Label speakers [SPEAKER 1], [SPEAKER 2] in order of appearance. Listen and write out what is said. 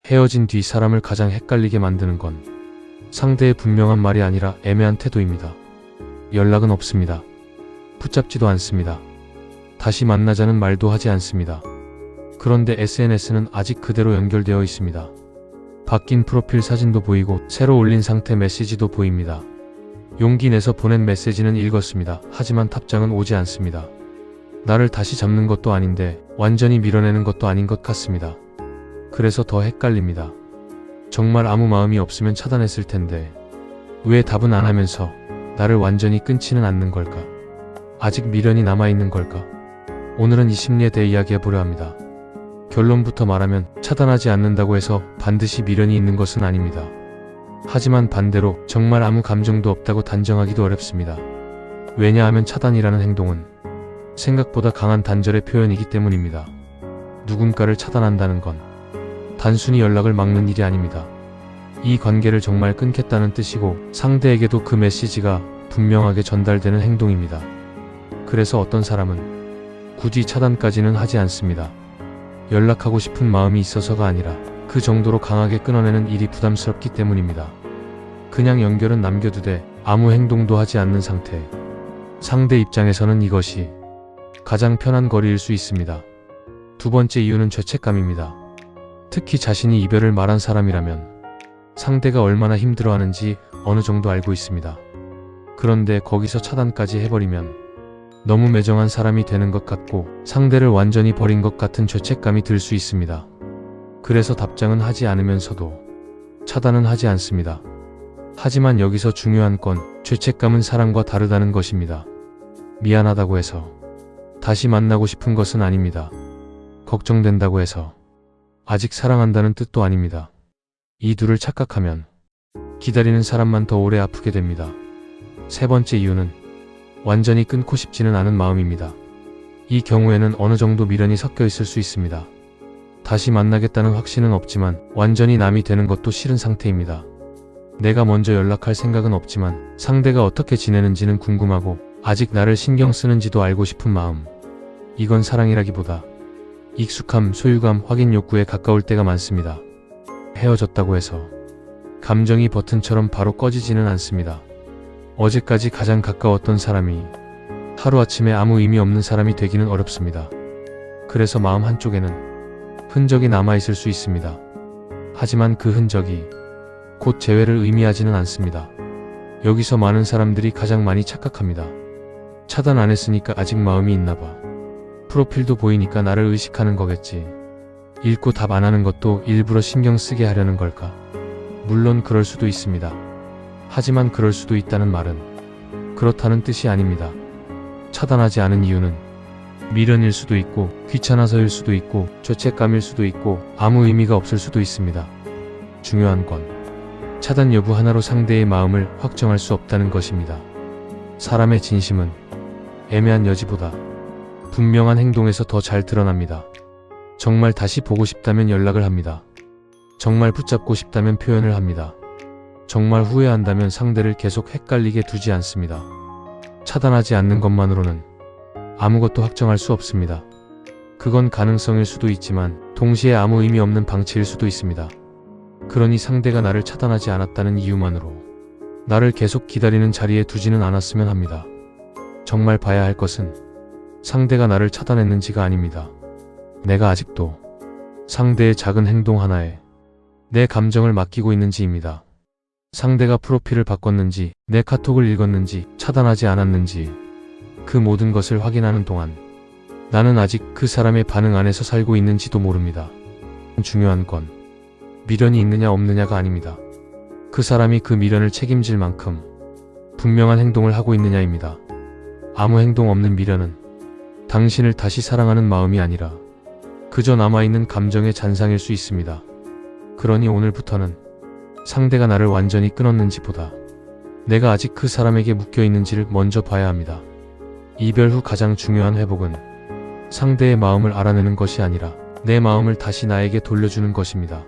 [SPEAKER 1] 헤어진 뒤 사람을 가장 헷갈리게 만드는 건 상대의 분명한 말이 아니라 애매한 태도입니다. 연락은 없습니다. 붙잡지도 않습니다. 다시 만나자는 말도 하지 않습니다. 그런데 SNS는 아직 그대로 연결되어 있습니다. 바뀐 프로필 사진도 보이고 새로 올린 상태 메시지도 보입니다. 용기 내서 보낸 메시지는 읽었습니다. 하지만 답장은 오지 않습니다. 나를 다시 잡는 것도 아닌데 완전히 밀어내는 것도 아닌 것 같습니다. 그래서 더 헷갈립니다. 정말 아무 마음이 없으면 차단했을 텐데 왜 답은 안 하면서 나를 완전히 끊지는 않는 걸까? 아직 미련이 남아있는 걸까? 오늘은 이 심리에 대해 이야기해보려 합니다. 결론부터 말하면 차단하지 않는다고 해서 반드시 미련이 있는 것은 아닙니다. 하지만 반대로 정말 아무 감정도 없다고 단정하기도 어렵습니다. 왜냐하면 차단이라는 행동은 생각보다 강한 단절의 표현이기 때문입니다. 누군가를 차단한다는 건 단순히 연락을 막는 일이 아닙니다. 이 관계를 정말 끊겠다는 뜻이고 상대에게도 그 메시지가 분명하게 전달되는 행동입니다. 그래서 어떤 사람은 굳이 차단까지는 하지 않습니다. 연락하고 싶은 마음이 있어서가 아니라 그 정도로 강하게 끊어내는 일이 부담스럽기 때문입니다. 그냥 연결은 남겨두되 아무 행동도 하지 않는 상태. 상대 입장에서는 이것이 가장 편한 거리일 수 있습니다. 두 번째 이유는 죄책감입니다. 특히 자신이 이별을 말한 사람이라면 상대가 얼마나 힘들어하는지 어느 정도 알고 있습니다. 그런데 거기서 차단까지 해버리면 너무 매정한 사람이 되는 것 같고 상대를 완전히 버린 것 같은 죄책감이 들 수 있습니다. 그래서 답장은 하지 않으면서도 차단은 하지 않습니다. 하지만 여기서 중요한 건 죄책감은 사랑과 다르다는 것입니다. 미안하다고 해서 다시 만나고 싶은 것은 아닙니다. 걱정된다고 해서 아직 사랑한다는 뜻도 아닙니다. 이 둘을 착각하면 기다리는 사람만 더 오래 아프게 됩니다. 세 번째 이유는 완전히 끊고 싶지는 않은 마음입니다. 이 경우에는 어느 정도 미련이 섞여 있을 수 있습니다. 다시 만나겠다는 확신은 없지만 완전히 남이 되는 것도 싫은 상태입니다. 내가 먼저 연락할 생각은 없지만 상대가 어떻게 지내는지는 궁금하고 아직 나를 신경 쓰는지도 알고 싶은 마음. 이건 사랑이라기보다 익숙함, 소유감, 확인 욕구에 가까울 때가 많습니다. 헤어졌다고 해서 감정이 버튼처럼 바로 꺼지지는 않습니다. 어제까지 가장 가까웠던 사람이 하루아침에 아무 의미 없는 사람이 되기는 어렵습니다. 그래서 마음 한쪽에는 흔적이 남아있을 수 있습니다. 하지만 그 흔적이 곧 재회를 의미하지는 않습니다. 여기서 많은 사람들이 가장 많이 착각합니다. 차단 안 했으니까 아직 마음이 있나봐. 프로필도 보이니까 나를 의식하는 거겠지. 읽고 답 안 하는 것도 일부러 신경 쓰게 하려는 걸까? 물론 그럴 수도 있습니다. 하지만 그럴 수도 있다는 말은 그렇다는 뜻이 아닙니다. 차단하지 않은 이유는 미련일 수도 있고 귀찮아서일 수도 있고 죄책감일 수도 있고 아무 의미가 없을 수도 있습니다. 중요한 건 차단 여부 하나로 상대의 마음을 확정할 수 없다는 것입니다. 사람의 진심은 애매한 여지보다 분명한 행동에서 더 잘 드러납니다. 정말 다시 보고 싶다면 연락을 합니다. 정말 붙잡고 싶다면 표현을 합니다. 정말 후회한다면 상대를 계속 헷갈리게 두지 않습니다. 차단하지 않는 것만으로는 아무것도 확정할 수 없습니다. 그건 가능성일 수도 있지만 동시에 아무 의미 없는 방치일 수도 있습니다. 그러니 상대가 나를 차단하지 않았다는 이유만으로 나를 계속 기다리는 자리에 두지는 않았으면 합니다. 정말 봐야 할 것은 상대가 나를 차단했는지가 아닙니다. 내가 아직도 상대의 작은 행동 하나에 내 감정을 맡기고 있는지입니다. 상대가 프로필을 바꿨는지, 내 카톡을 읽었는지, 차단하지 않았는지 그 모든 것을 확인하는 동안 나는 아직 그 사람의 반응 안에서 살고 있는지도 모릅니다. 중요한 건 미련이 있느냐 없느냐가 아닙니다. 그 사람이 그 미련을 책임질 만큼 분명한 행동을 하고 있느냐입니다. 아무 행동 없는 미련은 당신을 다시 사랑하는 마음이 아니라 그저 남아있는 감정의 잔상일 수 있습니다. 그러니 오늘부터는 상대가 나를 완전히 끊었는지 보다 내가 아직 그 사람에게 묶여있는지를 먼저 봐야 합니다. 이별 후 가장 중요한 회복은 상대의 마음을 알아내는 것이 아니라 내 마음을 다시 나에게 돌려주는 것입니다.